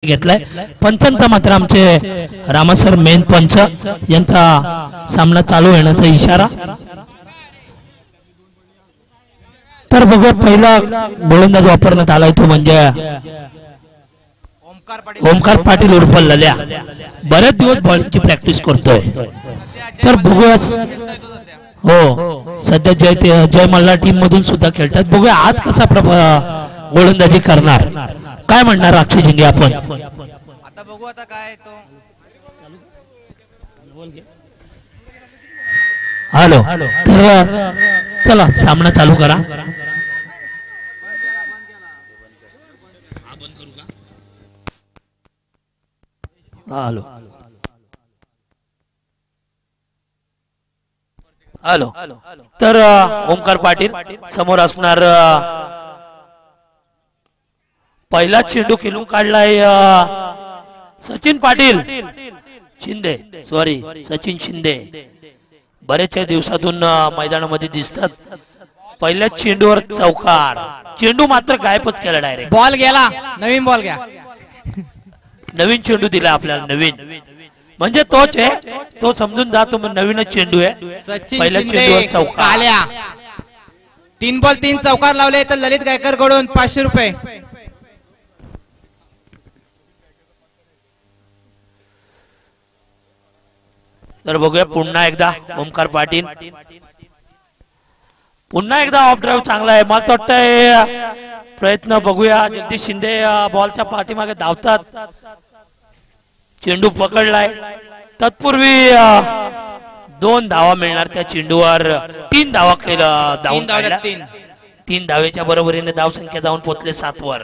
घेतलाय पंचांचा मात्र आमचे रामासर मेन पंच यांचा सामना चालू येण्याचा इशारा। तर बघूया पहिला गोलंदाज वापरण्यात आलाय तो म्हणजे ओमकार पाटील उर्फ लल्या। बरेच दिवस बॉलिंगची प्रॅक्टिस करतोय तर बघूया। हो सध्या जय मल्हार टीम मधून सुद्धा खेळतात। बघूया आज कसा गोलंदाजी करणार काय म्हणणार अक्षय जिंगे आपण आता बघू आता काय तो हॅलो तर चला सामना चालू करा। हॅलो हॅलो तर ओमकार पाटील समोर असणार पहिला चेंडू खेळून काढलाय सचिन पाटील शिंदे सॉरी सचिन शिंदे बरेचशा दिवसातून मैदानामध्ये दिसतात। पहिल्या चेंडूवर चौकार चेंडू मात्र गायबच केला डायरेक्ट बॉल गेला नवीन बॉल घ्या नवीन चेंडू दिला आपल्याला नवीन म्हणजे तोच आहे तो समजून जातो नवीनच चेंडू आहे। पहिल्या चेंडूवर चौकार 3 बॉल 3 चौकार लावले तर ललित गायकर कडून 500 रुपये। तर बघूया पुन्हा एकदा ओमकार पाटील पुन्हा एकदा ऑफ ड्राईव्ह चांगला आहे। मला वाटतंय प्रयत्न बघूया जगदीश शिंदे बॉलच्या पाठीमागे धावतात चेंडू पकडलाय तत्पूर्वी 2 धावा मिळणार त्या चेंडूवर 3 धावा धावून काढल्या 3 धावेच्या बरोबरीने धावसंख्या जाऊन पोहोचले 7 वर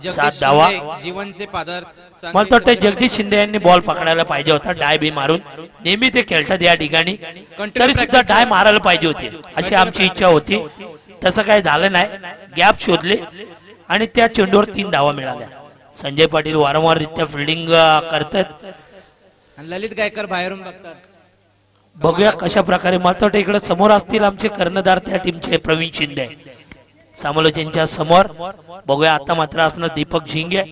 7 धावा। जीवनचे पादर मला वाटतं जगदीश शिंदे यांनी बॉल पकडायला पाहिजे होता डाय बी मारून नेहमी ते खेळतात या ठिकाणी तरी सुद्धा डाय मारायला पाहिजे होते अशी आमची इच्छा होती। तसं काही झालं नाही गॅप शोधले आणि त्या चेंडूवर 3 धावा मिळाल्या। संजय पाटील वारंवार रित्या फिल्डिंग करतात ललित गायकर बाहेरून बघतात। बघूया कशा प्रकारे मला वाटतं इकडे समोर असतील आमचे कर्णधार त्या टीमचे प्रवीण शिंदे समालोचनच्या समोर। बघूया आता मात्र असणार दीपक झिंगे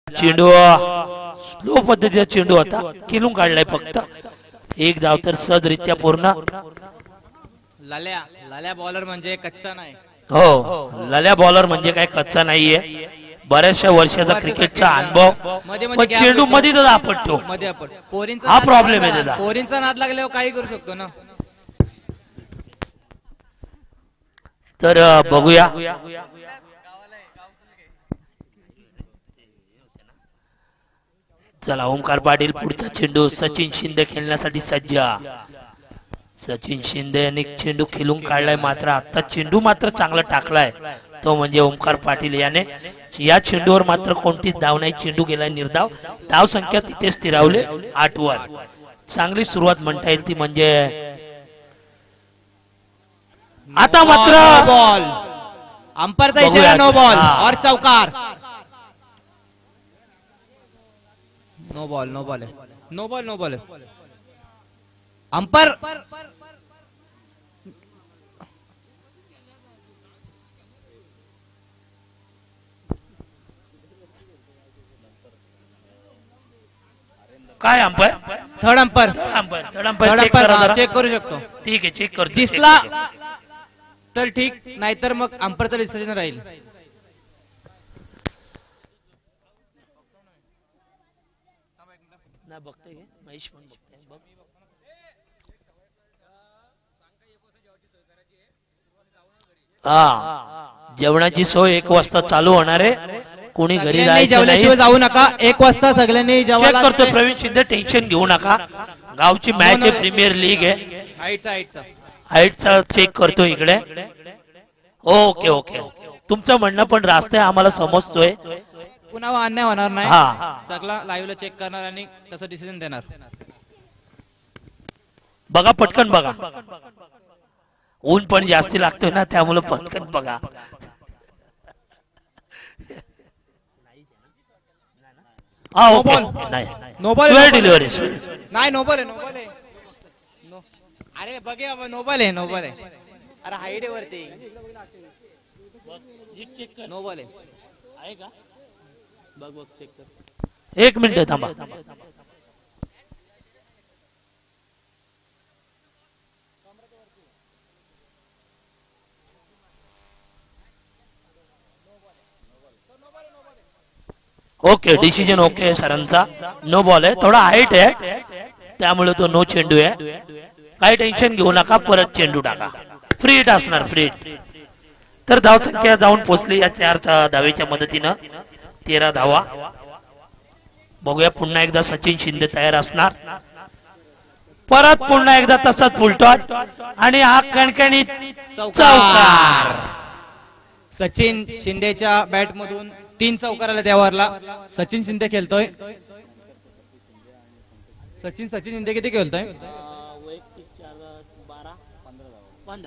चेंडू स्लो पद्धतीचा चेंडू होता खेळून काढलाय फक्त 1 धाव तर सहजरित्या पूर्ण। लाल्या बॉलर म्हणजे कच्चा नाही हो लल्या बॉलर म्हणजे काय कच्चा नाहीये बऱ्याचशा वर्षाचा क्रिकेटचा अनुभव चेंडू मध्ये आपटतो हा प्रॉब्लेम आहे त्याचा। पोरींचा नाद लागल्यावर काही करू शकतो ना। तर बघूया चला ओमकार पाटील पुढचा चेंडू सचिन शिंदे खेळण्यासाठी सज्ज। सचिन शिंदे यांनी चेंडू खेळून काढलाय मात्र आता चेंडू मात्र चांगला टाकलाय तो म्हणजे ओमकार पाटील याने। या चेंडूवर मात्र कोणतीच धाव नाही चेंडू गेलाय निर्धाव धाव संख्या तिथे स्थिरावले 8 वर। चांगली सुरुवात म्हणता येईल ती म्हणजे आता मात्र बॉल अंपायरचा इशारा नो बॉल और चौकार no ball no ball no ball no ball umpire काय अंपायर थर्ड अंपायर चेक करू शकतो। ठीक आहे चेक करतो दिसला तर ठीक नाहीतर मग अंपायरचं डिसिजन राहील। जेवणाची सोय 1 वाजता चालू होणार आहे कोणी घरी जेवल्याशिवाय जाऊ नका 1 वाजता सगळ्यांनी चेक करतो प्रवीण शिंदे टेन्शन घेऊ नका गावची मॅच आहे प्रीमियर लीग आहे हाईटचा चेक करतो इकडे। ओके ओके तुमचं म्हणणं पण रास्त आहे आम्हाला समजतोय पुन्हा अन्याय होणार नाही सगळा लाईव्हला चेक करणार आणि तसं डिसिजन देणार। बघा पटकन बघा ऊन पण जास्ती लागतोय ना त्यामुळे पटकन बघा। नो बॉल डिलिव्हरी नाही नो बॉल आहे अरे बघे नो बॉल आहे अरे हाईट वरती नो बॉल आहे एक मिनिट थांबा. ओके, डिसिजन ओके सरांचा. नो बॉल आहे, थोडा हाईट आहे त्यामुळे तो नो चेंडू आहे. काही टेन्शन घेऊ नका, परत चेंडू टाका. फ्री हिट असणार, फ्री हिट. तर धावसंख्या जाऊन पोहोचली या 4 धावेच्या मदतीनं 13 धावा. बघूया पुन्हा एकदा सचिन शिंदे तयार असणार. परत पुन्हा एकदा तसाच फुलटॉस आणि हा कणकणीत चौकार. सचिन शिंदेच्या बॅट मधून 3 चौकार आले त्यावरला. सचिन शिंदे खेळतोय. सचिन शिंदे किती खेळतोय?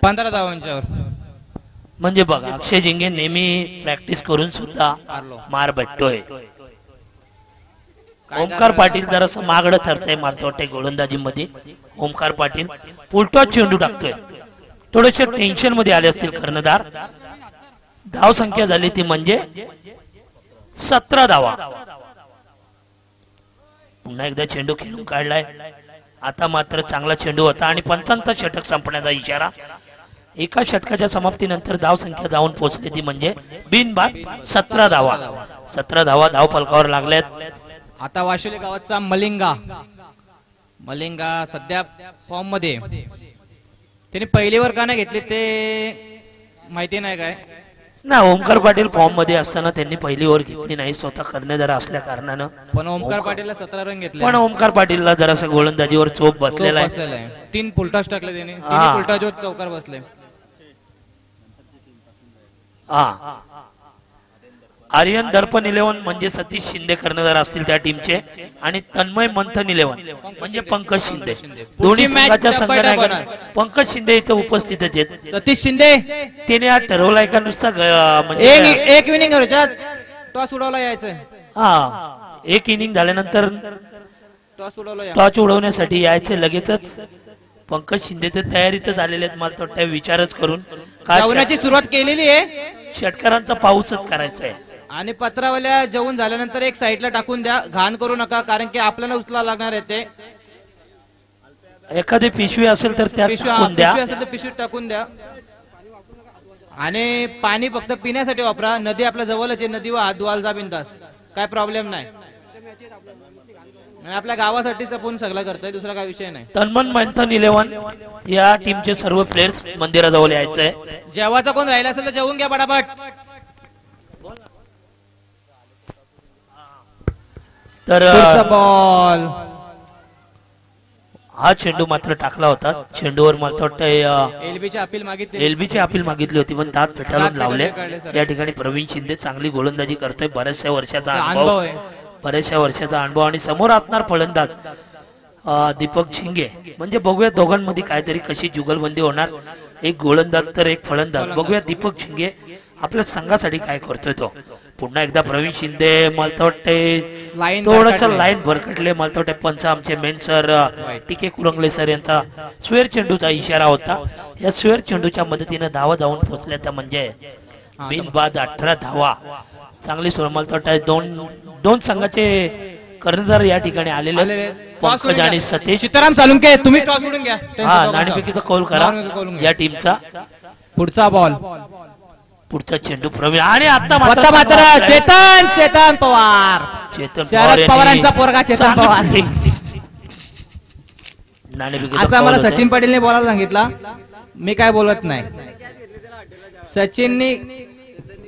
15 धावांच्यावर. म्हणजे बघा, अक्षय जिंगे नेहमी प्रॅक्टिस करून सुद्धा मार भेटतोय. ओमकार पाटील जरासं मागडं ठरतंय मला वाटतंय गोलंदाजी मध्ये. ओमकार पाटील फुलटॉस चेंडू टाकतोय. थोडेसे टेन्शन मध्ये आले असतील कर्णधार. धाव संख्या झाली ती म्हणजे 17 धावा. पुन्हा एकदा चेंडू खेळून काढलाय. आता मात्र चांगला चेंडू होता आणि पंचांचा षटक संपण्याचा इशारा. एका षटकाच्या समाप्तीनंतर धाव संख्या जाऊन पोहोचली ती म्हणजे बिनबाद 17 धावा. 17 धावा धाव फलकावर लागल्यात. आता वाशोली गावाचा मलिंगा सध्या फॉर्म मध्ये. त्याने पहिलीवर का नाही घेतली ते माहिती नाही काय ना. ओमकार पाटील फॉर्म मध्ये असताना त्यांनी पहिली ओव्हर घेतली नाही, स्वतः कर्णधार असल्या कारणानं. पण ओमकार पाटीलला 17 रन घेतले. पण ओमकार पाटीलला जरासं गोलंदाजीवर चोप बसलेला आहे. 3 फुलटॉस टाकले त्याने. 3 फुलटॉसवर चौकार बसले. आर्यन दर्पण 11 म्हणजे सतीश शिंदे कर्णधार असतील त्या टीमचे आणि तन्मय मंथन 11 म्हणजे पंकज शिंदे. दोन्ही संघाच्या संघनायक पंकज शिंदे इथे उपस्थित आहेत. सतीश शिंदे त्याने आज ठरवलाय का नुसता म्हणजे एक इनिंग टॉस उडवला यायचं. एक इनिंग झाल्यानंतर टॉस उडवण्यासाठी यायचे लगेचच. पंकज शिंदे तर तयारीतच आलेले आहेत. मला वाटतं विचारच करून जेवणाची सुरुवात केलेली आहे. षटकारांचा पाऊसच करायचा आहे. आणि पत्रावल्या जेवण झाल्यानंतर एक साईडला टाकून द्या. घाण करू नका, कारण की आपल्याला उचला लागणार आहे ते. एखादी पिशवी असेल तर त्यात टाकून द्या. पिशवीत टाकून द्या. आणि पाणी फक्त पिण्यासाठी वापरा. नदी आपल्या जवळच आहे, नदी हात धुवाल जा बिंदास, काय प्रॉब्लेम नाही. आपल्या गावासाठी जपून सगळं करतोय, दुसरा काय विषय नाही. तन्मन मंथन 11 या टीमचे सर्व प्लेयर्स मंदिराजवळ यायचंय. जेवायचा कोण राहिला असेल तर जेवून घ्या पटापट. तर बॉल हा चेंडू मात्र टाकला होता. चेंडूवर मला वाटतं एलबीची अपील मागितली होती, पण दात फेटाळून लावले. या ठिकाणी प्रवीण शिंदे चांगली गोलंदाजी करतोय. बऱ्याचशा वर्षाचा अनुभव आणि समोर असणार फलंदाज दीपक झिंगे. म्हणजे बघूया दोघांमध्ये काहीतरी कशी जुगलबंदी होणार. एक गोलंदाज तर एक फलंदाज. बघूया दीपक झिंगे आपल्या संघासाठी काय करतोय तो. पुन्हा एकदा प्रवीण शिंदे मला वाटते थोडस लाईन भरकटले. मला वाटते पंच आमचे मेन सर टीके कुरंगले सर यांचा स्वेर चेंडूचा इशारा होता. या स्वेर चेंडूच्या मदतीने धावा जाऊन पोहोचल्या तर म्हणजे बिनबाद 18 धावा. चांगली सुरुवात. मला वाटतं दोन संघाचे कर्णधार या ठिकाणी आलेले पंकज आणि सतीश. सीताराम सालुंके तुम्ही टॉस उडून घ्या. नाणेफेकीचा कौल करा या टीमचा. पुढचा बॉल, पुढचा चेंडू प्रवीण आणि आता मात्र चेतन पवार. शरद पवारांचा पोरगा चेतन पवार. असं मला सचिन पाटीलने बोलायला सांगितला, मी काय बोलत नाही.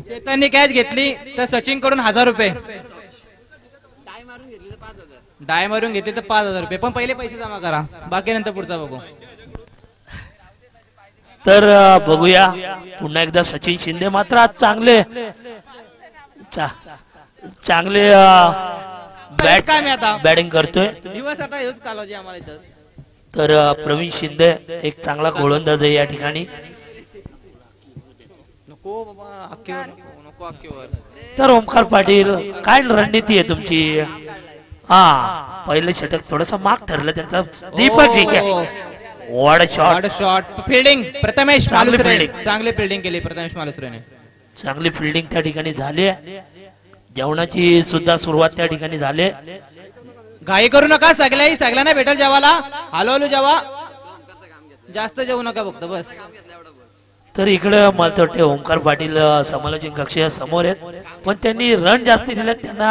चेतनने कॅच घेतली तर सचिन कडून 1000 रुपये, डाय मारून घेतली तर 5000 रुपये. पण पहिले पैसे जमा करा, बाकी नंतर पुढचा बघू. तर बघूया पुन्हा एकदा सचिन शिंदे मात्र आज चांगले बॅटिंग करतोय. दिवस आता हेच कालावधी आम्हाला इथं. तर प्रवीण शिंदे एक चांगला गोलंदाज आहे या ठिकाणी. नको बाबा, नको. तर ओमकार पाटील काय रणनीती आहे तुमची. पहिलं षटक थोडस माग ठरलं त्यांचा. दीपक ठीक आहे. Shot fielding Prathamesh Malusare. चांगली फिल्डिंग केली प्रथमेश मालुसरेने. चांगली फिल्डिंग त्या ठिकाणी झाली आहे. जेवणाची सुद्धा सुरुवात त्या ठिकाणी झाली. घाई करू नका, सगळ्यांना भेटेल जेवायला. हळूहळू जेवा, जास्त जेवू नका फक्त बस. तर इकडे मला तर वाटते ओंकार पाटील समालोचन कक्षाच्या समोर आहेत, पण त्यांनी रन जास्त दिले. त्यांना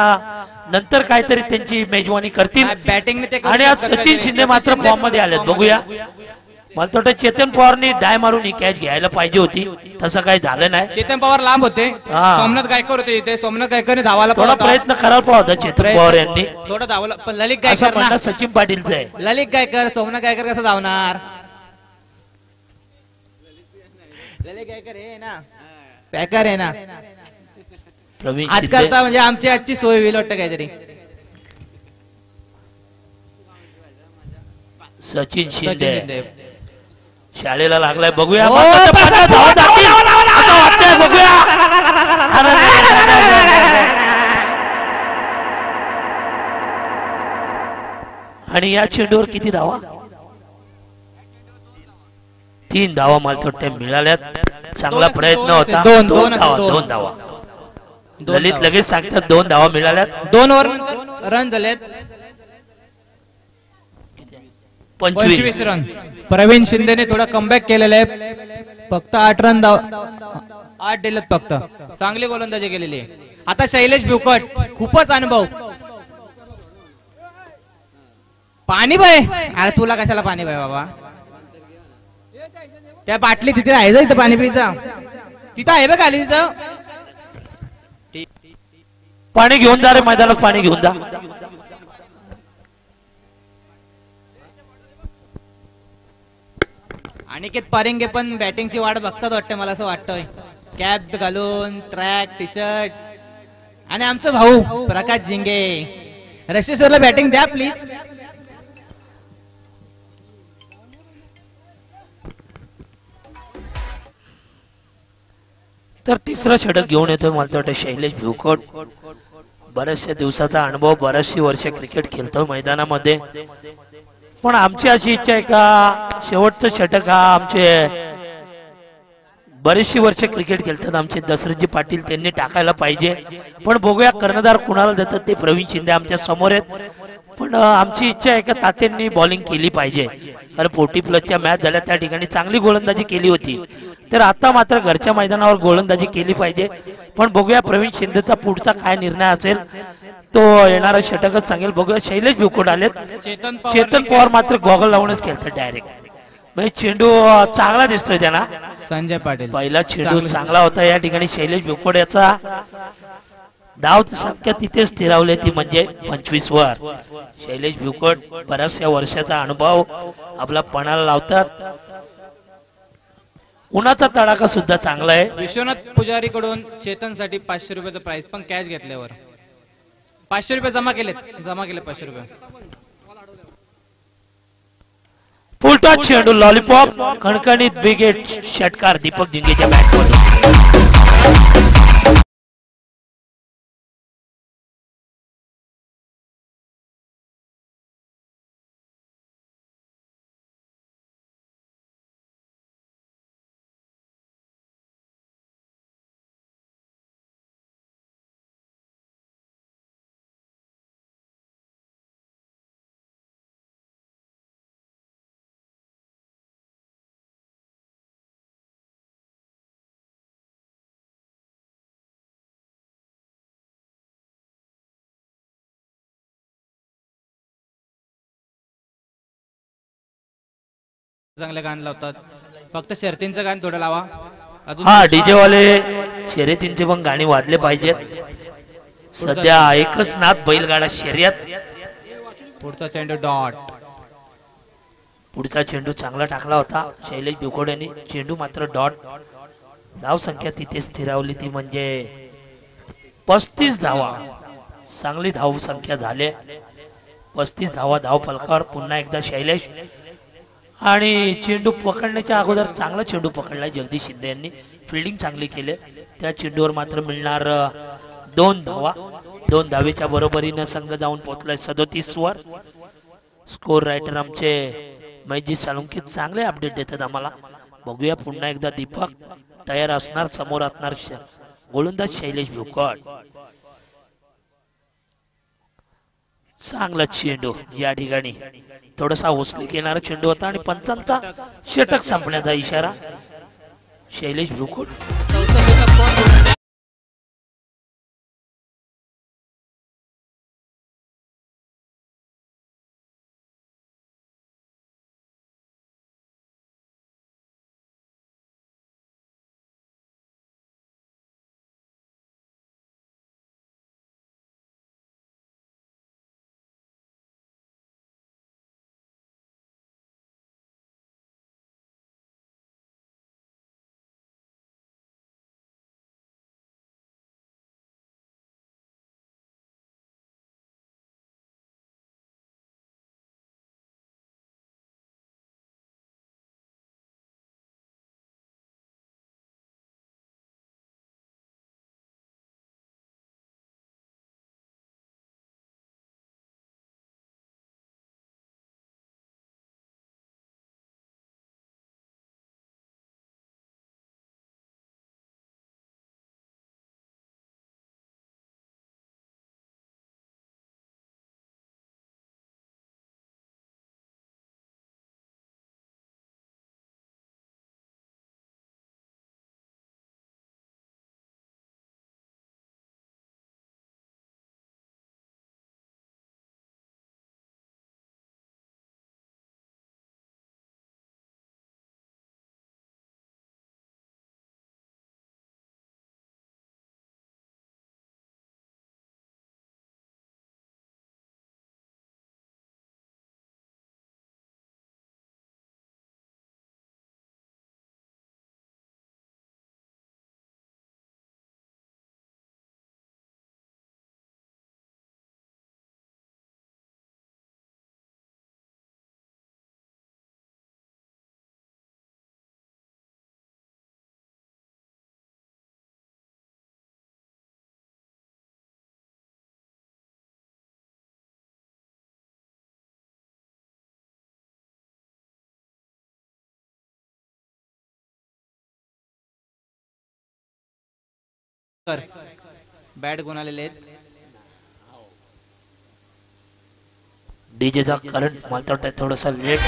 नंतर काहीतरी त्यांची मेजवानी करतील. बॅटिंग आणि आज सचिन शिंदे मात्र फॉर्म मध्ये आलेत. बघूया, मला तर वाटतं चेतन पवारनी डाय मारून ही कॅच घ्यायला पाहिजे होती, तसं काही झालं नाही. चेतन पवार लांब होते, हा. सोमनाथ गायकर होते इथे. सोमनाथ गायकरने धावायला थोडा प्रयत्न करायला पाहिजे होता चेतन पवार यांनी. थोडं धावला, पण ललित असं गायकर म्हणणं ना, सचिन पाटीलचं आहे. ललित गायकर सोमनाथ गायकर कसं धावणार? ललित गायकर हे ना पॅकर आहे ना, प्रवीण आज शिंदे करता म्हणजे आमची आजची सोय होईल वाटतं काहीतरी. सचिन शिंदे सचिन शिंदे शाळेला लागलाय. बघूया हो, आता बसा, धावा जातील. आता वाटतंय, बघूया. अरे, आणि या चेंडूवर किती धावा? 3 धावा मला वाटतं मिळाल्यात. चांगला प्रयत्न होता. दोन 2 धावा, दोन. 2 धावा. ललित लगेच सांगतात 2 धावा मिळाल्यात. 2 ओव्हर रन झालेत 25 रन. प्रवीण शिंदेने थोडा कमबॅक केलेला आहे. फक्त 8 रन 8 दिलेत फक्त. चांगली गोलंदाजी केलेली आहे. आता शैलेश भिवकट, खूपच अनुभव. पाणी बाय, अरे तुला कशाला पाणी बाय बाबा? त्या बाटली तिथे आहे, इथं पाणी पियचा तिथं आहे बघ खाली. तिथं पाणी घेऊन जा रे, मैदानात पाणी घेऊन जा. अनिकेत पारिंगे पण बॅटिंगची वाट बघतात वाटतं, मला असं वाटतंय. कॅप घालून, ट्रॅक, टी शर्ट. आणि आमचं भाऊ प्रकाश झिंगे, रशेश्वरला बॅटिंग द्या प्लीज. तर तिसरा षटक घेऊन येतोय मला वाटतं शैलेश भिवकट. बऱ्याचशा दिवसाचा अनुभव, बऱ्याचशी वर्ष क्रिकेट खेळतोय मैदानामध्ये. पण आमची अशी इच्छा आहे का शेवटचं षटक हा आमचे बरेचशी वर्ष क्रिकेट खेळतात आमचे दशरथजी पाटील, त्यांनी टाकायला पाहिजे. पण बघूया कर्णधार कुणाला देतात ते. प्रवीण शिंदे आमच्या समोर आहेत, पण आमची इच्छा आहे का तात्यांनी बॉलिंग केली पाहिजे. कारण 40+ मॅच झाल्या, त्या ठिकाणी चांगली गोलंदाजी केली होती. तर आता मात्र घरच्या मैदानावर गोलंदाजी केली पाहिजे. पण बघूया प्रवीण शिंदेचा पुढचा काय निर्णय असेल, तो येणारा षटकच सांगेल. बघूया, शैलेश भिवकट आलेत. चेतन पवार मात्र गॉगल लावूनच खेळतात डायरेक्ट. म्हणजे चेंडू चांगला दिसतोय त्यांना. संजय पाटील पहिला चेंडू चांगला होता या ठिकाणी. शैलेश भिवकट याचा धाव संख्या तिथे स्थिरावली ती म्हणजे 25 वर. शैलेश भिवकट बऱ्याचशा वर्षाचा अनुभव आपला पणाला लावतात. उन्हाचा तडाखा सुद्धा चांगला आहे. विश्वनाथ पुजारी कडून चेतन साठी 500 रुपयाचं प्राइस, पण कॅच घेतल्यावर 500 रुपये जमा केले 500 रुपये. फुलटॉस चेंडू, लॉलीपॉप, खणखणीत बिगेट षटकार दीपक जिंगेच्या बॅटमधून. चांगलं गाणं लावतात, फक्त शर्तींचं गाणं थोडं लावा. हा, डीजे वाले शर्यतींचे पण गाणी वाजले पाहिजेत. सध्या एकच नाद बैलगाडा शर्यत. पुढचा चेंडू डॉट. पुढचा चेंडू चांगला टाकला होता शैलेश भिवकट यांनी. चेंडू मात्र डॉट. धाव संख्या तिथे स्थिरावली ती म्हणजे 35 धावा. चांगली धाव संख्या झाले. 35 धावा धाव फलकावर. पुन्हा एकदा शैलेश. आणि चेंडू पकडण्याच्या अगोदर चांगला चेंडू पकडलाय जगदीश शिंदे यांनी. फिल्डिंग चांगली केली. त्या चेंडूवर मात्र मिळणार 2 धावा. 2 धावेच्या बरोबरीने संघ जाऊन पोहोचलाय 37 वर. स्कोर रायटर आमचे मैजी साळुंके चांगले अपडेट देतात आम्हाला. बघूया पुन्हा एकदा दीपक तयार असणार. समोर असणार गोलंदाज शैलेश भिवकट. चांगला चेंडू या ठिकाणी थोडासा उचली घेणारा चेंडू होता आणि पंचांचा षटक संपण्याचा इशारा. शैलेश भुकुट चौथं षटक कोण गोलंदाज? बॅट गुण आलेले आहेत. डीजेचा करंट मला वाटतं थोडासा लेट.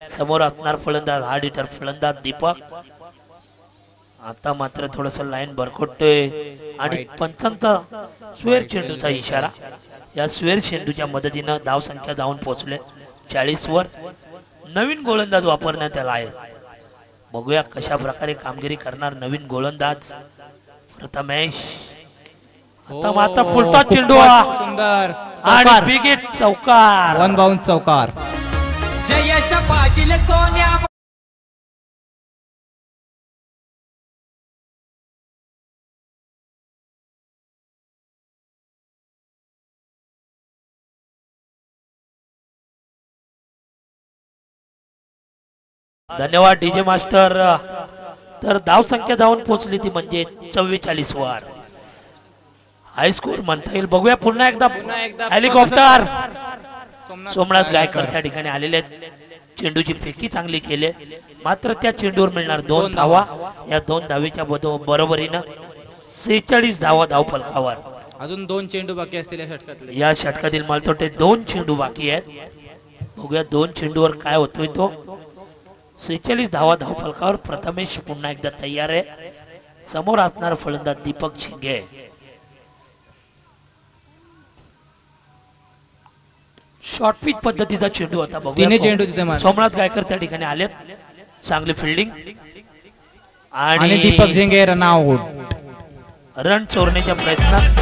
समोर असणार फलंदाज हार्ड हिटर फलंदाज दीपक. आता मात्र थोडस लाईन भरकटतोय आणि पंचांचा स्वेर चेंडूचा इशारा. या स्वेर चेंडूच्या मदतीनं धाव संख्या जाऊन पोहोचले 40 वर. नवीन गोलंदाज वापरण्यात आला आहे. बघूया कशा प्रकारे कामगिरी करणार नवीन गोलंदाज प्रथमेश. आता मात्र फुलटा चेंडू सुंदर आणि बिग चौकार. वन बाउंस चौकार. जयश पाटील सोन्या धन्यवाद डीजे मास्टर. तर धाव संख्या जाऊन पोहोचली ती म्हणजे 44 वर. हाय स्कोर म्हणता येईल. बघूया पुन्हा एकदा हेलिकॉप्टर. सोमनाथ गायकर त्या ठिकाणी आलेले आहेत. चेंडूची फेकी चांगली केली मात्र त्या चेंडूवर मिळणार 2 धावा. या 2 धावेच्या बरोबरीनं 46 धावा धाव फलकावर. अजून 2 चेंडू बाकी असतील या षटकातले. या षटकातील मला वाटते 2 चेंडू बाकी आहेत. बघूया 2 चेंडूवर काय होतोय तो. 46 धावा धाव फलकावर. प्रथमेश पुन्हा एकदा तयार आहे. समोर असणार फलंदाज दीपक झिंगे. शॉर्ट पिच पद्धतीचा चेंडू होता. तिन्ही चेंडू तिथे बघूया सोमनाथ गायकर त्या ठिकाणी आलेत. चांगली फिल्डिंग आणि दीपक झिंगे रन आउट. रन चोरण्याच्या प्रयत्नात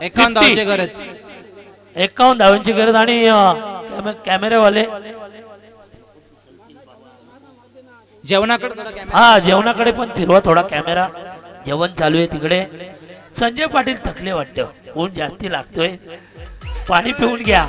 51 धावांची गरज. 51 धावांची गरज आणि कॅमेरेवाले जेवणाकडे थोडा कॅमेरा. हा जेवणाकडे पण फिरवा थोडा कॅमेरा. जेवण चालू आहे तिकडे. संजय पाटील थकले वाटतं, ऊन जास्ती लागतोय, पाणी पिऊन घ्या.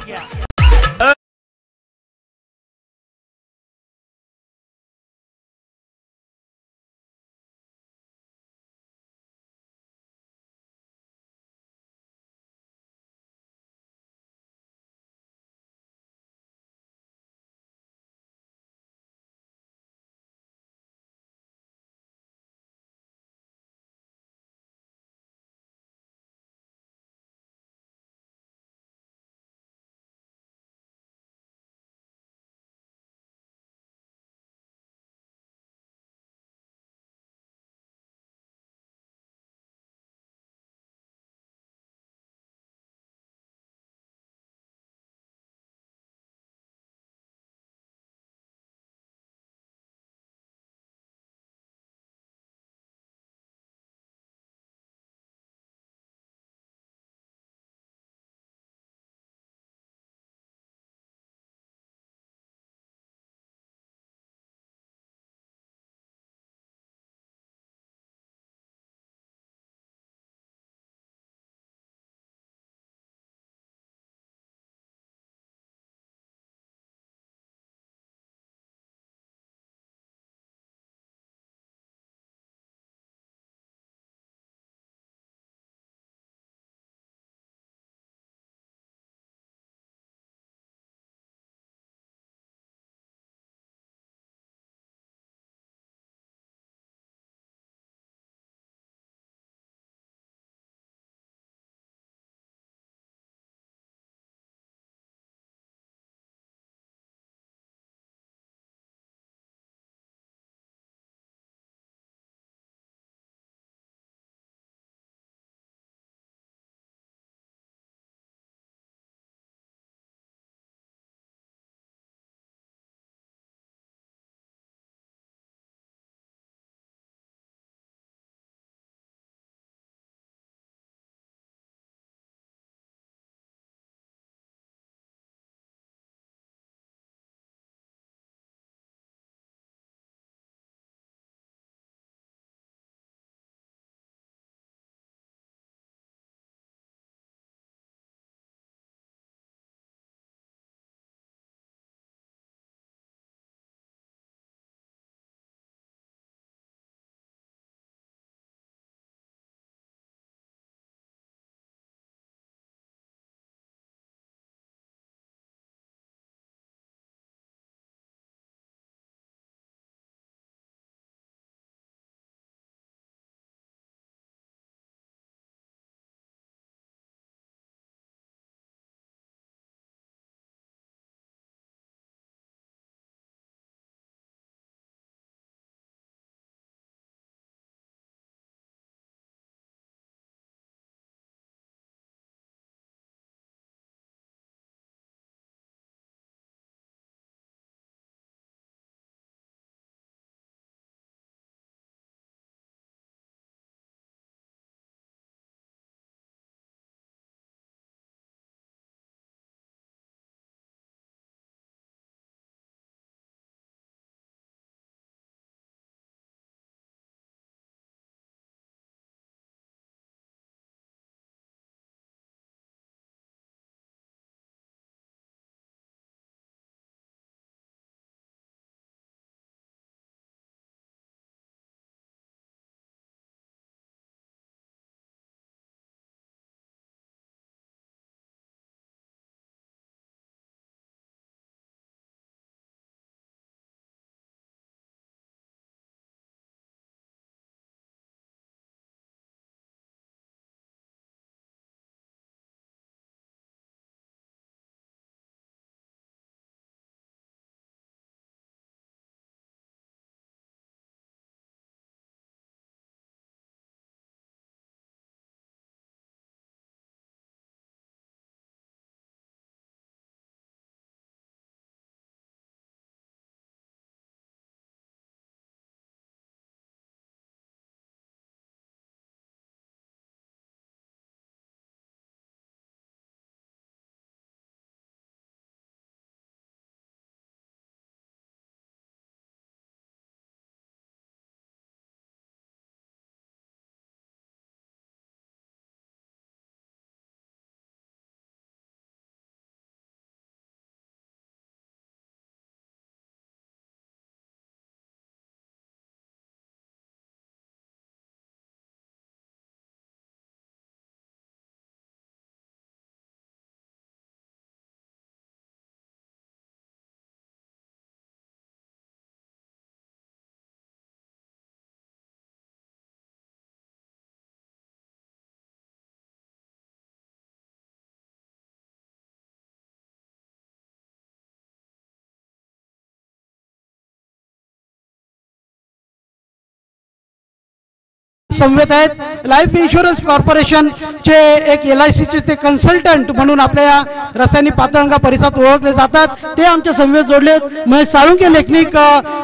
समवेत आहेत. लाईफ इन्शुरन्स कॉर्पोरेशन चे एक LIC चे ते कन्सल्टंट म्हणून आपल्या रसायनी पातळगंगा परिसरात ओळखले जातात. ते आमच्या समवेत जोडलेत महेश साळुंके लेखनिक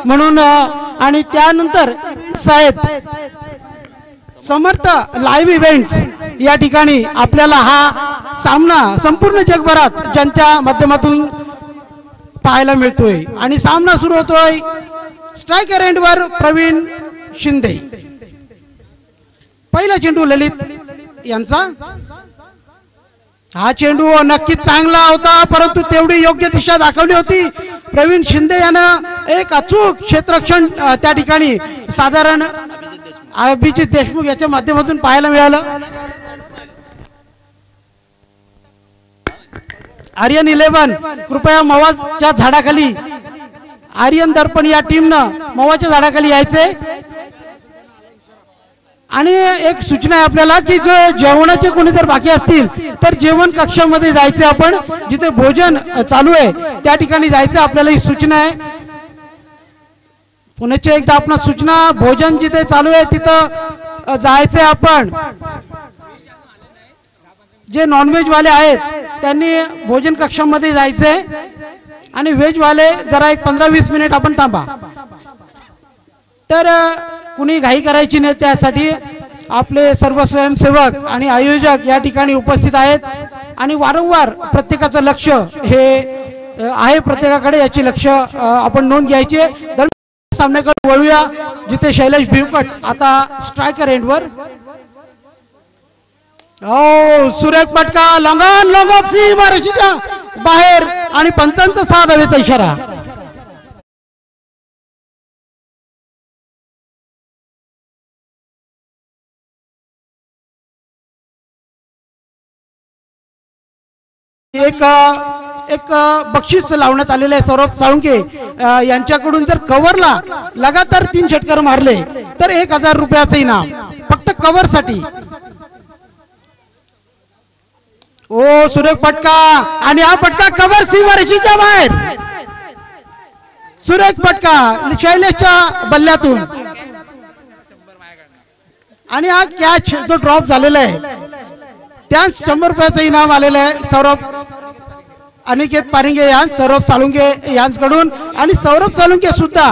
म्हणून. आणि त्यानंतर साहेब समर्थ लाईव्ह इव्हेंट्स या ठिकाणी आपल्याला हा सामना संपूर्ण जगभरात ज्यांच्या माध्यमातून पाहायला मिळतोय. आणि सामना सुरू होतोय स्ट्रायकर एंडवर प्रवीण शिंदे. पहिला चेंडू ललित यांचा. हा चेंडू नक्कीच चांगला होता परंतु तेवढी योग्य दिशा दाखवली होती. प्रवीण शिंदे यानं एक अचूक क्षेत्ररक्षण त्या ठिकाणी साधारण अभिजित देशमुख याच्या माध्यमातून पाहायला मिळालं. आर्यन 11 कृपया मवाच्या झाडाखाली, आर्यन दर्पण या टीमनं मवाच्या झाडाखाली यायचे. आणि एक सूचना आहे आपल्याला की जो जेवणाचे कोणी जर बाकी असतील तर जेवण कक्षामध्ये जायचे. आपण जिथे भोजन चालू आहे त्या ठिकाणी जायचं आपल्याला ही सूचना आहे. पुण्याची एकदा आपण सूचना, भोजन जिथे चालू आहे तिथं जायचंय. आपण जे नॉनव्हेज वाले आहेत त्यांनी भोजन कक्षामध्ये जायचंय आणि व्हेज वाले जरा एक 15-20 मिनिट आपण थांबा. तर कुणी घाई करायची नाही. त्यासाठी आपले सर्व स्वयंसेवक आणि आयोजक या ठिकाणी उपस्थित आहेत आणि वारंवार प्रत्येकाचं लक्ष हे आहे प्रत्येकाकडे, याची लक्ष आपण नोंद घ्यायची. सामन्याकडे वळूया जिथे शैलेश भिवकट आता स्ट्रायकर एंडवर. सुरेख पटका लॉंगॉन लॉंग ऑफ सीमारेषेच्या बाहेर आणि पंचांचा 6 धावेचा इशारा. एक बक्षीस लावण्यात आलेले आहे. सौरभ साळुंके यांच्याकडून जर कव्हरला लगातार 3 षटकार मारले तर 1000 रुपयाचं इनाम फक्त कव्हर साठी. ओ सुरेख पटका आणि हा पटका कव्हर सीमारेषेच्या बाहेर. सुरेख पटका शैलेशच्या बल्ल्यातून आणि हा कॅच जो ड्रॉप झालेला आहे त्याच 100 रुपयाचं इनाम आलेलं आहे सौरभ अनिकेत पारिंगे यांस, सौरभ साळुंके यांच्याकडून. आणि सौरभ साळुंके सुद्धा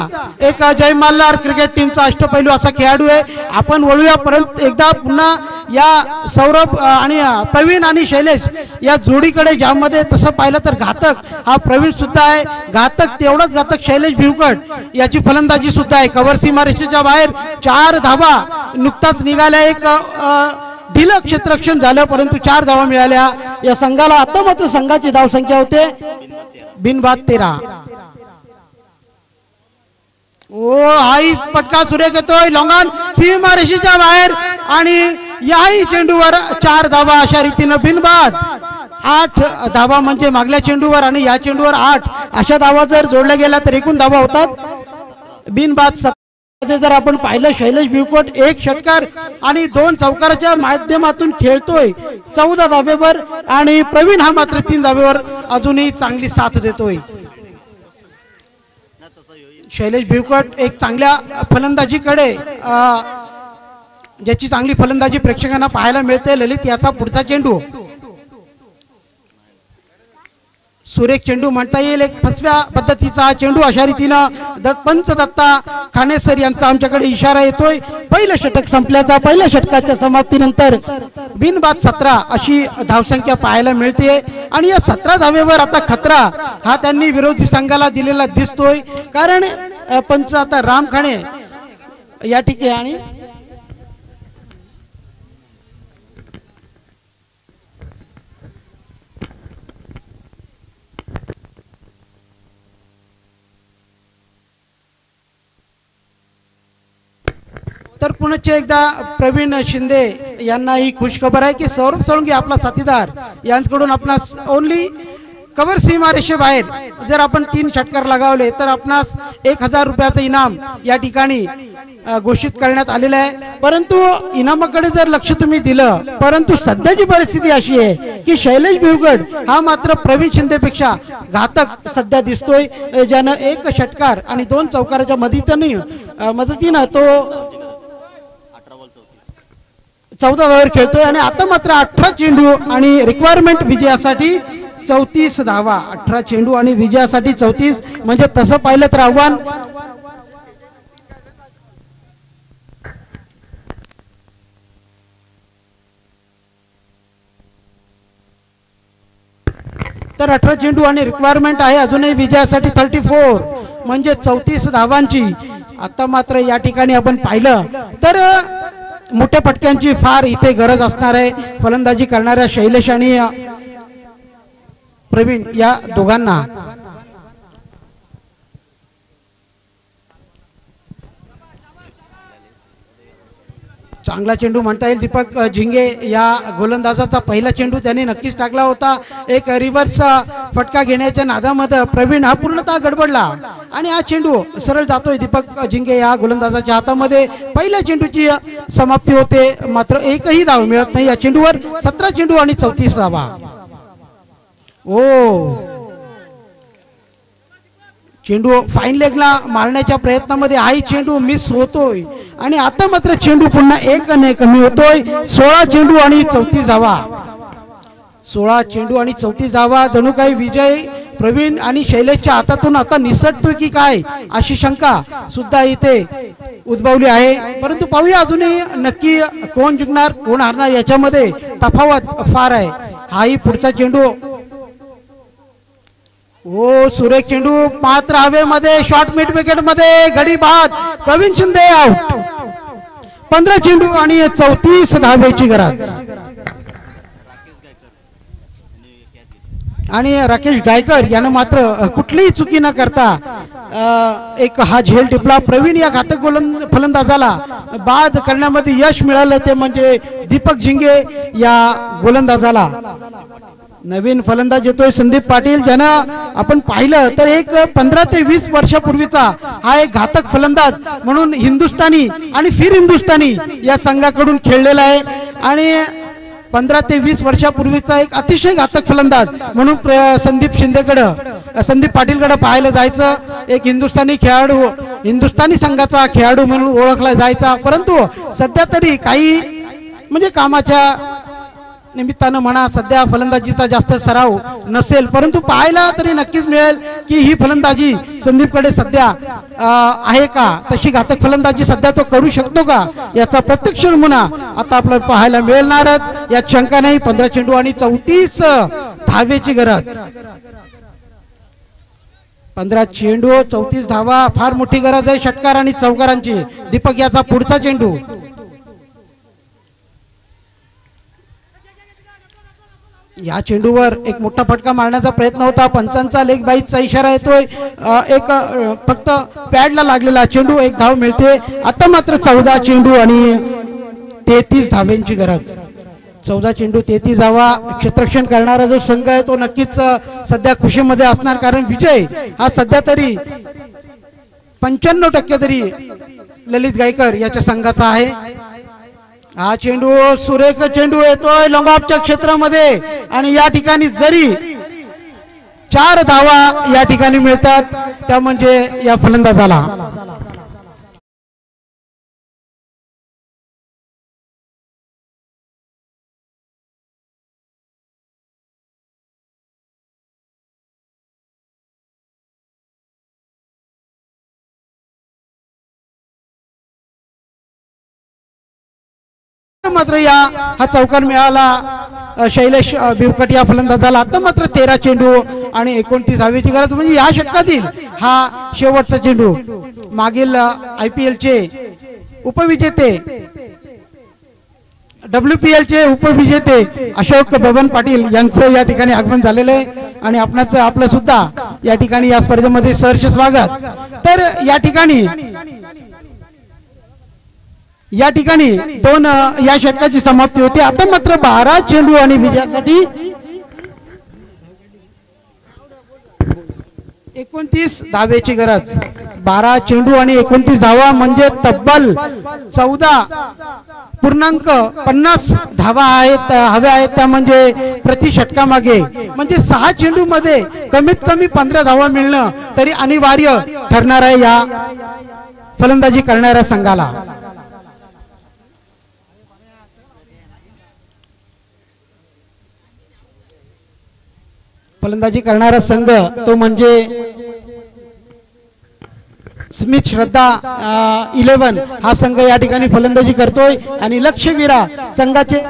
एक जय मल्हार क्रिकेट टीमचा अष्टपैलू असा खेळाडू आहे. आपण वळूया परंतु एकदा पुन्हा या सौरभ आणि प्रवीण आणि शैलेश या जोडीकडे, ज्यामध्ये तसं पाहिलं तर घातक हा प्रवीण सुद्धा आहे, घातक तेवढाच घातक शैलेश भिवकट याची फलंदाजी सुद्धा आहे. कव्हर सीमारेषेच्या बाहेर 4 धावा नुकताच निघाल्या. एक ढिलं क्षेत्ररक्षण झालं परंतु 4 धावा मिळाल्या या संघाला. आता मात्र संघाची धावसंख्या होते बिनबाद 13. ओ हाही पटका सुरेख येतोय लॉंगॉन सीमारेषेच्या बाहेर आणि याही चेंडूवर 4 धावा अशा रीतीनं बिनबाद. 8 धावा म्हणजे मागल्या चेंडूवर आणि या चेंडूवर 8 अशा धावा जर जोडल्या गेल्या तर एकूण धावा होतात बिनबाद. जर आपण पाहिलं शैलेश भिवकट 1 षटकार आणि 2 चौकाराच्या माध्यमातून खेळतोय 14 धावेवर आणि प्रवीण हा मात्र 3 धावेवर अजूनही चांगली साथ देतोय. शैलेश भिवकट एक चांगल्या फलंदाजीकडे, ज्याची चांगली फलंदाजी प्रेक्षकांना पाहायला मिळते. ललित याचा पुढचा चेंडू सुरेख चेंडू म्हणता येईल, एक फसव्या पद्धतीचा चेंडू अशा रीतीनं पंच दत्ता खानेसर यांचा आमच्याकडे इशारा येतोय. पहिलं षटक संपल्याचा, पहिल्या षटकाच्या समाप्तीनंतर बिनबाद 17 अशी धावसंख्या पाहायला मिळते. आणि या 17 धावेवर आता खतरा हा त्यांनी विरोधी संघाला दिलेला दिसतोय. कारण पंच आता राम खाणे या ठिकाणी आणि तर पुन्हा एकदा प्रवीण शिंदे यांना ही खुशखबर आहे की सौरभ साळुंके आपला साथीदार यांच्याकडून आपणास ओनली कव्हर सीमारेषे बाहेर जर आपण 3 षटकार लगावले तर आपणास 1000 रुपयाचं इनाम या ठिकाणी घोषित करण्यात आलेलं आहे. परंतु इनामाकडे जर लक्ष तुम्ही दिलं, परंतु सध्याची परिस्थिती अशी आहे की शैलेश भिवकट हा मात्र प्रवीण शिंदेपेक्षा घातक सध्या दिसतोय, ज्यानं 1 षटकार आणि 2 चौकाराच्या मदतीनं तो 14 धावावर खेळतोय आणि आता मात्र 18 चेंडू आणि रिक्वायरमेंट विजयासाठी 34 धावा. 18 चेंडू आणि विजयासाठी 34 म्हणजे तसं पाहिलं तर आव्हान तर 18 चेंडू आणि रिक्वायरमेंट आहे अजूनही विजयासाठी 34 म्हणजे 34 धावांची. आता मात्र या ठिकाणी आपण पाहिलं तर मोठ्या फटक्यांची फार इथे गरज असणार आहे फलंदाजी करणाऱ्या शैलेश आणि प्रवीण या दोघांना. चांगला चेंडू म्हणता येईल दीपक झिंगे या गोलंदाजाचा पहिला चेंडू त्यांनी नक्कीच टाकला होता. एक रिव्हर्स फटका घेण्याच्या नादामध्ये प्रवीण हा पूर्णतः गडबडला आणि हा चेंडू सरळ जातोय दीपक झिंगे या गोलंदाजाच्या हातामध्ये. पहिल्या चेंडूची समाप्ती होते मात्र एकही धाव मिळत नाही या चेंडूवर. 17 चेंडू आणि 34 धावा. चेंडू फाईन लेगला मारण्याच्या प्रयत्नामध्ये हाही चेंडू मिस होतोय आणि आता मात्र चेंडू पुन्हा 1 ने कमी होतोय. 16 चेंडू आणि 34 धावा. 16 चेंडू आणि 34 धावा. जणू काही विजय प्रवीण आणि शैलेशच्या हातातून आता निसटतोय की काय अशी शंका सुद्धा इथे उद्भवली आहे. परंतु पाहूया अजूनही नक्की कोण जिंकणार कोण हारणार याच्यामध्ये तफावत फार आहे. हाही पुढचा चेंडू सुरेख चेंडू मात्र हवेमध्ये शॉर्ट मिड विकेट मध्ये गडी बाद. प्रवीण शिंदे आउट. 15 चेंडू आणि 34 धावेची गरज. आणि राकेश गायकर यानं मात्र कुठलीही चुकी न करता एक हा झेल टिपला. प्रवीण या घातक फलंदाजाला बाद करण्यामध्ये यश मिळालं ते म्हणजे दीपक झिंगे या गोलंदाजाला. नवीन फलंदाज येतोय संदीप पाटील ज्यानं आपण पाहिलं तर एक 15 ते 20 वर्षापूर्वीचा हा एक घातक फलंदाज म्हणून हिंदुस्थानी आणि फिर हिंदुस्थानी या संघाकडून खेळलेला आहे आणि 15 ते 20 वर्षापूर्वीचा एक अतिशय घातक फलंदाज म्हणून संदीप पाटीलकडे पाहायला जायचं. एक हिंदुस्थानी खेळाडू हिंदुस्थानी संघाचा खेळाडू म्हणून ओळखला जायचा. परंतु सध्या तरी काही म्हणजे कामाच्या निमित्तानं म्हणा सध्या फलंदाजीचा जास्त सराव नसेल परंतु पाहायला तरी नक्कीच मिळेल की ही फलंदाजी संदीपकडे सध्या आहे का. तशी घातक फलंदाजी सध्या तो करू शकतो का याचा प्रत्यक्ष नमुना आता आपल्याला पाहायला मिळणारच यात शंका नाही. 15 चेंडू आणि 34 धावेची गरज. 15 चेंडू 34 धावा फार मोठी गरज आहे षटकार आणि चौकारांची. दीपक याचा पुढचा चेंडू या चेंडूवर एक मोठा फटका मारण्याचा प्रयत्न होता. पंचांचा लेग बाईचा इशारा येतोय. एक फक्त पॅडला लागलेला चेंडू. एक धाव मिळते. आता मात्र 14 चेंडू आणि 33 धावेंची गरज. 14 चेंडू 33 धावा. क्षेत्ररक्षण करणारा जो संघ आहे तो नक्कीच सध्या खुशीमध्ये असणार कारण विजय हा सध्या तरी 95% तरी ललित गायकर याच्या संघाचा आहे. हा चेंडू सुरेख चेंडू येतोय लॉंगऑफच्या क्षेत्रामध्ये आणि या ठिकाणी जरी 4 धावा या ठिकाणी मिळतात त्या म्हणजे या फलंदाजाला. मात्र या हा चौकार मिळाला शैलेश बिवकट या फलंदाजाला. आता मात्र 13 चेंडू आणि 29 धावेची गरज म्हणजे या षटकातील हा शेवटचा चेंडू. मागील IPL चे उपविजेते WPL चे उपविजेते अशोक बबन पाटील यांचं या ठिकाणी आगमन झालेलं आहे आणि आपलं सुद्धा या ठिकाणी या स्पर्धेमध्ये सहर्ष स्वागत. तर या ठिकाणी 2 या षटकाची समाप्ती होती. आता मात्र 12 चेंडू आणि विजयासाठी 29 धावेची गरज. 12 चेंडू आणि 29 धावा म्हणजे तब्बल 14.50 धावा आहेत हव्या आहेत त्या म्हणजे प्रति षटकामागे. म्हणजे 6 चेंडू मध्ये कमीत कमी 15 धावा मिळणं तरी अनिवार्य ठरणार आहे या फलंदाजी करणाऱ्या संघाला. फलंदाजी करणारा संघ तो म्हणजे स्मिथ श्रद्धा 11 हा संघ या ठिकाणी फलंदाजी करतोय आणि लक्षवीरा संघाचे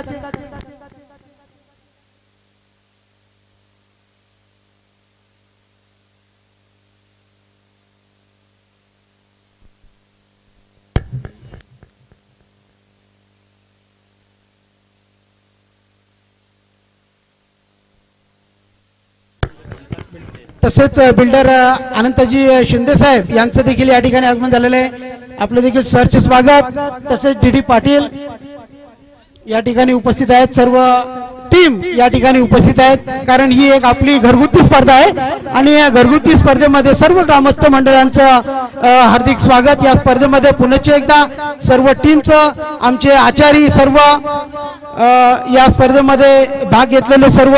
तसेच बिल्डर अनंतजी शिंदे साहेब यांचं देखील या ठिकाणी आगमन झालेलं आहे. आपलं देखील सरचे स्वागत. तसेच डी पाटील या ठिकाणी उपस्थित आहेत. सर्व टीम या ठिकाणी उपस्थित आहेत कारण ही एक आपली घरगुती स्पर्धा आहे आणि या घरगुती स्पर्धेमध्ये सर्व ग्रामस्थ मंडळांचं हार्दिक स्वागत. या स्पर्धेमध्ये पुन्हा एकदा सर्व टीमचं आमचे आचारी सर्व या स्पर्धेमध्ये भाग घेतलेले सर्व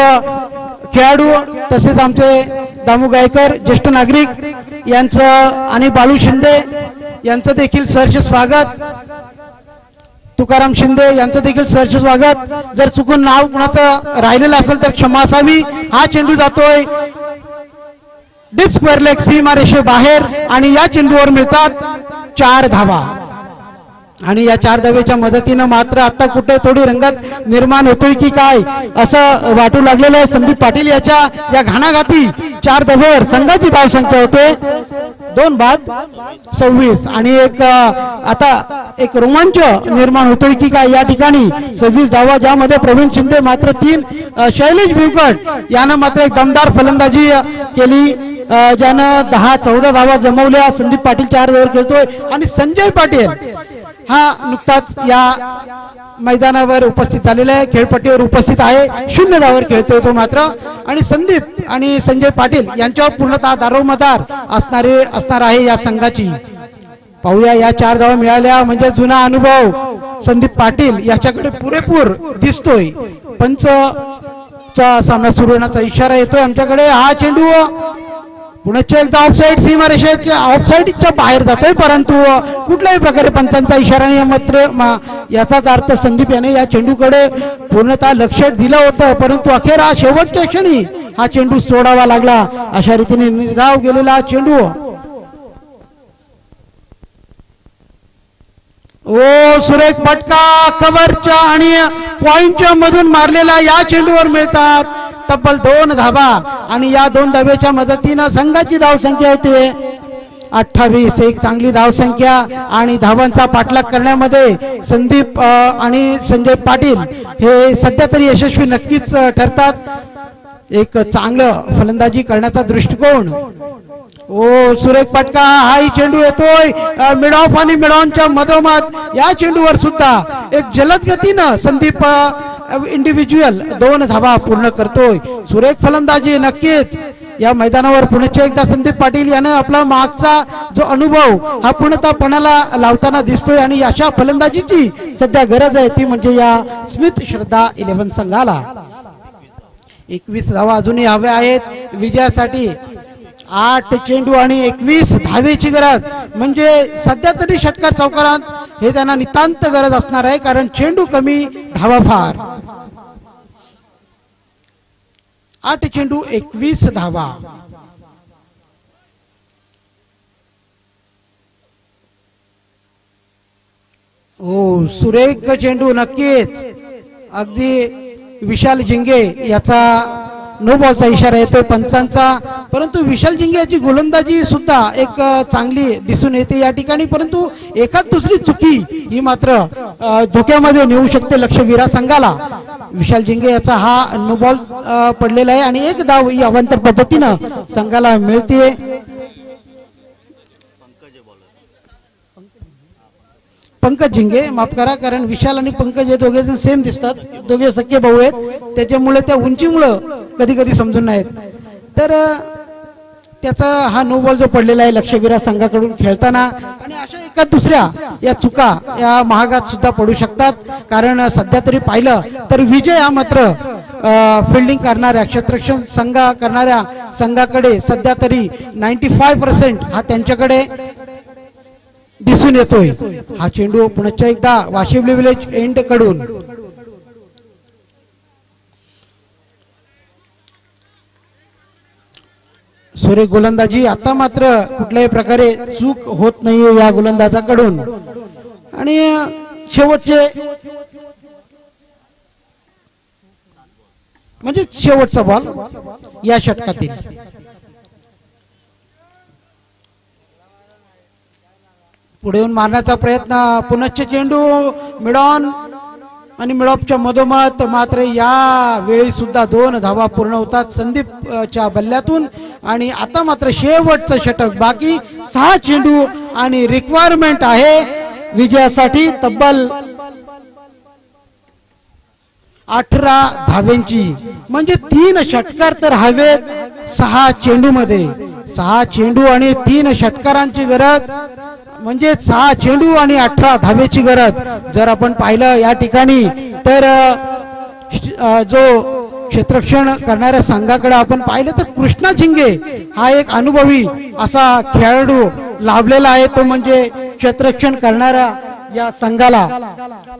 खेळाडू तसेच आमचे दामू गायकर ज्येष्ठ नागरिक यांचं आणि बाळू शिंदे यांचं देखील सहर्ष स्वागत. तुकाराम शिंदे यांचं देखील सहर्ष स्वागत. जर चुकून नाव कुणाचं राहिलेलं असेल तर क्षमा असावी. हा चेंडू जातोय डीप स्क्वेअर लेग सीमारेषे बाहेर आणि या चेंडूवर मिळतात 4 धावा आणि या 4 धावेच्या मदतीनं मात्र आता कुठे थोडी रंगत निर्माण होतोय की काय असं वाटू लागलेलं आहे. संदीप पाटील याच्या या घाणाघाती 4 धावेवर संघाची धाव संख्या होते 2-26 आणि आता एक रोमांच निर्माण होतोय की काय या ठिकाणी 26 धावा ज्यामध्ये प्रवीण शिंदे मात्र 3 शैलेश भिवकट यानं मात्र एक दमदार फलंदाजी केली ज्यानं 10-14 धावा जमवल्या. संदीप पाटील 4 धावेवर खेळतोय आणि संजय पाटील हा नुकताच या मैदानावर उपस्थित झालेला आहे खेळपट्टीवर उपस्थित आहे 0 धावेवर खेळतोय तो मात्र. आणि संदीप आणि संजय पाटील यांच्यावर पूर्णतः दारोमदार असणार आहे या संघाची. पाहूया या 4 धावा मिळाल्या म्हणजे जुना अनुभव संदीप पाटील याच्याकडे पुरेपूर दिसतोय. पंचचा सामना सुरू होण्याचा इशारा येतोय आमच्याकडे. हा चेंडू पुन्हा एकदा ऑफसाईड सीमारेषेच्या ऑफसाईडच्या बाहेर जातोय परंतु कुठल्याही प्रकारे पंचांचा इशारा नाही. मात्र याचाच अर्थ संदीप याने या चेंडूकडे पूर्णतः लक्ष दिलं होतं परंतु अखेर हा शेवटच्या क्षणी हा चेंडू सोडावा लागला. अशा रीतीने निर्धाव गेलेला चेंडू सुरेख फटका कव्हरच्या आणि पॉइंटच्या मधून मारलेला या चेंडूवर मिळतात तब्बल 2 धावा आणि या 2 धावेच्या मदतीनं संघाची धाव संख्या होते 28. एक चांगली धाव संख्या आणि धावांचा पाठलाग करण्यामध्ये संदीप आणि संजय पाटील हे सध्या तरी यशस्वी नक्कीच ठरतात. एक चांगलं फलंदाजी करण्याचा दृष्टिकोन. सुरेख फटका हाही चेंडू येतोय मिड ऑफ आणि मिड ऑनच्या मधोमध या चेंडूवर सुद्धा एक जलद गतीनं संदीप इंडिव्हिज्युअल 2 धावा पूर्ण करतोय. सुरेख फलंदाजी नक्कीच या मैदानावर पुन्हा एकदा संदीप पाटील यानं आपला मागचा जो अनुभव हा पूर्णतः पणाला लावताना दिसतोय आणि अशा फलंदाजीची सध्या गरज आहे ती म्हणजे या स्मिथ श्रद्धा 11 संघाला. 21 धावा अजूनही हव्या आहेत विजयासाठी. 8 चेंडू आणि 21 धावेची गरज म्हणजे सध्या तरी षटकार चौकारात हे त्यांना नितांत गरज असणार आहे कारण चेंडू कमी धावा फार. 8 चेंडू 21 धावा. सुरेख चेंडू नक्कीच अगदी विशाल जिंगे याचा नो बॉलचा इशारा येतोय पंचांचा परंतु विशाल जिंगे याची गोलंदाजी सुद्धा एक चांगली दिसून येते या ठिकाणी परंतु एखाद दुसरी चुकी ही मात्र धोक्यामध्ये नेऊ शकते लक्षवीरा संघाला. विशाल जिंगे याचा हा नो बॉल पडलेला आहे आणि 1 धाव ही अवांतर पद्धतीनं संघाला मिळते. पंकज झिंगे माफ करा कारण विशाल आणि पंकज हे दोघे जण सेम दिसतात दोघे सख्खे भाऊ आहेत त्याच्यामुळे त्या उंचीमुळे कधी कधी समजून नाहीत तर त्याचा हा नो बॉल जो पडलेला आहे लक्षवीरा संघाकडून खेळताना आणि अशा एका दुसऱ्या या चुका या महागात सुद्धा पडू शकतात कारण सध्या तरी पाहिलं तर विजय हा मात्र फिल्डिंग करणाऱ्या क्षेत्ररक्षण करणाऱ्या संघाकडे सध्या तरी 95% हा त्यांच्याकडे दिसून येतोय. हा चेंडू पुन्हा एकदा वाशिवली विलेज एंड कडून सुरेख गोलंदाजी. आता मात्र कुठल्याही प्रकारे चूक होत नाहीये या गोलंदाजाकडून. आणि शेवटचे म्हणजे शेवटचा बॉल या षटकातील. पुढे येऊन मारण्याचा प्रयत्न. पुनश्च चेंडू मिडॉन आणि मिडॉपच्या मधोमध. मात्र या वेळी सुद्धा 2 धावा पूर्ण होतात संदीपच्या बल्ल्यातून. आणि आता मात्र शेवटचं षटक बाकी. 6 चेंडू आणि रिक्वायरमेंट आहे विजयासाठी तब्बल 18 धाव्यांची. म्हणजे 3 षटकार तर हवेत 6 चेंडू मध्ये. 6 चेंडू आणि 3 षटकारांची गरज म्हणजे 6 चेंडू आणि 18 धावेची गरज. जर आपण पाहिलं या ठिकाणी तर जो क्षेत्ररक्षण करणाऱ्या संघाकडे आपण पाहिलं तर कृष्णा झिंगे हा एक अनुभवी असा खेळाडू लाभलेला आहे. तो म्हणजे क्षेत्ररक्षण करणारा या संघाला.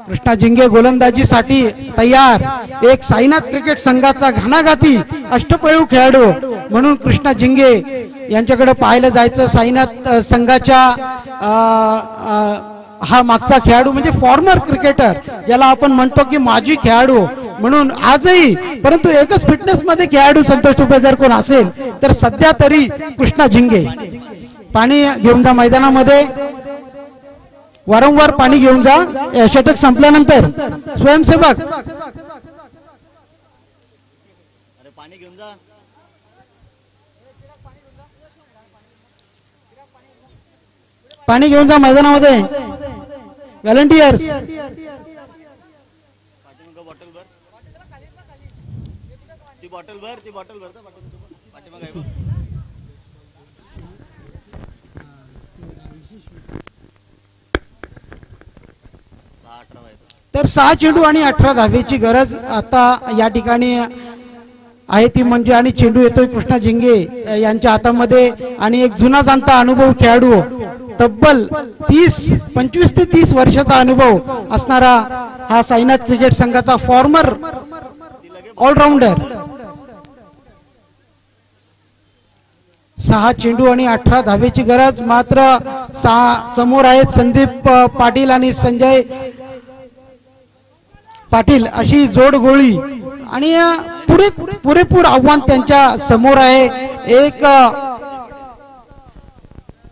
कृष्णा झिंगे गोलंदाजीसाठी तयार. एक साईनाथ क्रिकेट संघाचा घणाघाती अष्टपैलू खेळाडू म्हणून कृष्णा झिंगे यांच्याकडे पाहिलं जायचं. साईनाथ संघाच्या हा मागचा खेळाडू म्हणजे फॉर्मर क्रिकेटर ज्याला आपण म्हणतो की माजी खेळाडू म्हणून आजही. परंतु एकच फिटनेस मध्ये खेळाडू संतोष तुपे जर कोण असेल तर सध्या तरी कृष्णा झिंगे. पाणी घेऊन जा मैदानामध्ये. वारंवार पाणी घेऊन जा षटक संपल्यानंतर. स्वयंसेवक पाणी घेऊन जा. पाणी घेऊन जा मैदानामध्ये. व्हॉलंटियर्स बॉटल भर. ती बॉटल भर. ती बॉटल भर. पाठीमागे आहे बघ. तर 6 चेंडू आणि 18 धावेची गरज आता या ठिकाणी आहे ती म्हणजे. आणि चेंडू येतोय कृष्णा झिंगे यांच्या हातामध्ये. आणि एक जुना जाणता अनुभव खेळाडू तब्बल 25 ते 30 वर्षाचा अनुभव असणारा हा साईनाथ क्रिकेट संघाचा फॉर्मर ऑलराऊंडर. 6 चेंडू आणि 18 धावेची गरज. मात्र समोर आहेत संदीप पाटील आणि संजय पाटील अशी जोड गोळी. आणि पुरेपूर आव्हान त्यांच्या समोर आहे. एक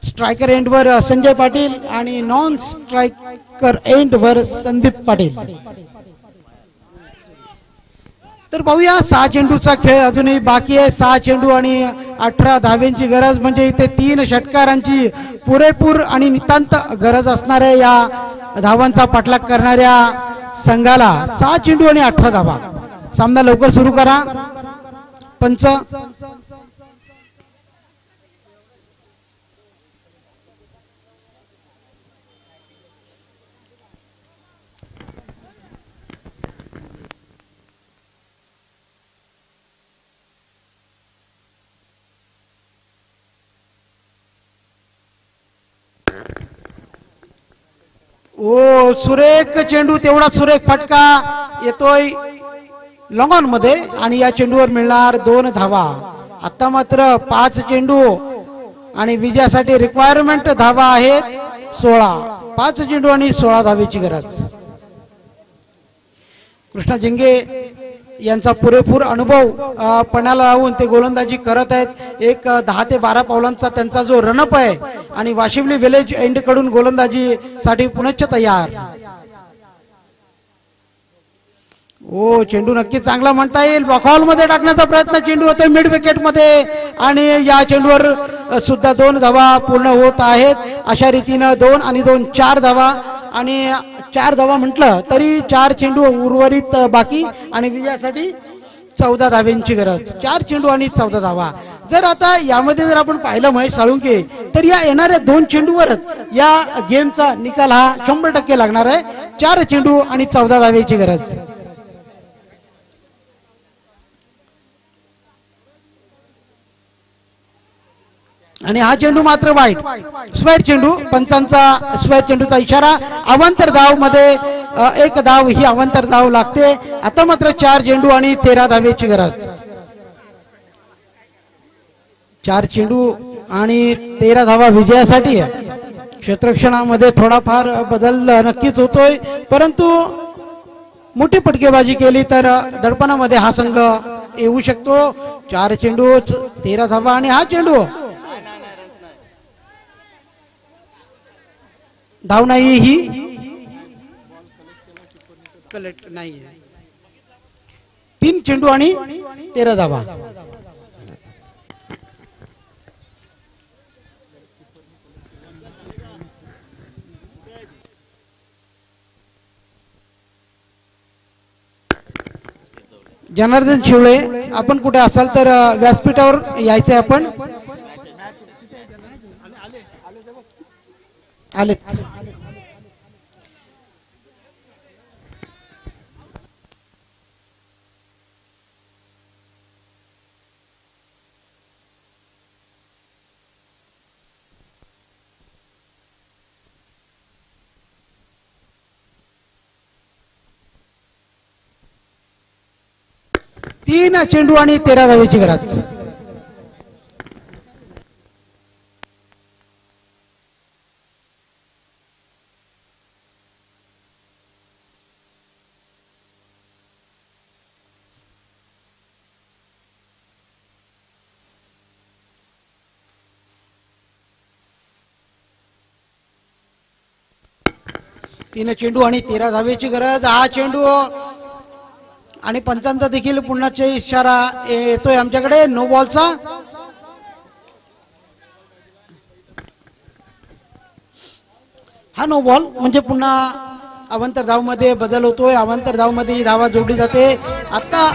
स्ट्रायकर एंडवर संजय पाटील आणि नॉन स्ट्रायकर एंडवर संदीप पाटील. तर पाहूया 6 चेंडूचा खेळ अजूनही बाकी आहे. 6 चेंडू आणि 18 धाव्यांची गरज म्हणजे इथे 3 षटकारांची पुरेपूर आणि नितांत गरज असणाऱ्या या धावांचा पाठलाग करणाऱ्या संघाला 6 चेंडू आणि 18 धावा. सामना लवकर सुरू करा पंच. ओ सुरेख चेंडू. तेवढा सुरेख फटका येतोय लॉंग ऑन मध्ये. आणि या चेंडूवर मिळणार 2 धावा. आता मात्र 5 चेंडू आणि विजयासाठी रिक्वायरमेंट धावा आहेत 16. 5 चेंडू आणि 16 धावेची गरज. कृष्णा झिंगे यांचा पुरेपूर अनुभव पणाला लावून ते गोलंदाजी करत आहेत. एक 10 ते 12 पावलांचा त्यांचा जो रनअप आहे. आणि वाशिवली विलेज एंड कडून गोलंदाजी साठी पुनश्च तयार. ओ चेंडू नक्की चांगला म्हणता येईल. ब्लॉक मध्ये टाकण्याचा प्रयत्न. चेंडू होतोय मिड विकेट मध्ये. आणि या चेंडूवर सुद्धा 2 धावा पूर्ण होत आहेत. अशा रीतीनं 2 आणि 2 4 धावा. आणि 4 धावा म्हटलं तरी 4 चेंडू उर्वरित बाकी. आणि विजयासाठी 14 धाव्यांची गरज. 4 चेंडू आणि 14 धावा. जर आता यामध्ये जर आपण पाहिलं महेश साळुंके तर या येणाऱ्या 2 चेंडूवरच या गेमचा निकाल हा 100% लागणार आहे. 4 चेंडू आणि 14 धाव्याची गरज. आणि हा चेंडू मात्र वाईट. स्क्वेअर चेंडू. पंचांचा स्क्वेअर चेंडूचा इशारा. अवांतर धाव मध्ये 1 धाव ही अवांतर धाव लागते. आता मात्र 4 चेंडू आणि 13 धावेची गरज. 4 चेंडू आणि 13 धावा विजयासाठी आहे. क्षेत्ररक्षणामध्ये थोडाफार बदल नक्कीच होतोय, परंतु मोठी फटकेबाजी केली तर दडपणामध्ये हा संघ येऊ शकतो. 4 चेंडू 13 धावा आणि हा चेंडू धाव नाही, ही कलेक्ट नाही. 3 चेंडू आणि 13 धावा. जनार्दन शिवळे, आपण कुठे असाल तर व्यासपीठावर यायचंय. आपण आलेत. तीन चेंडू आणि 13 धावेची गरज. तीन चेंडू आणि 13 धावेची गरज. हा चेंडू आणि पंचांचा देखील पुन्हा इशारा येतोय आमच्याकडे नो बॉलचा. हा नो बॉल म्हणजे पुन्हा अवांतर धाव मध्ये बदल होतोय. अवांतर धाव मध्ये ही धावा जोडली जाते. आता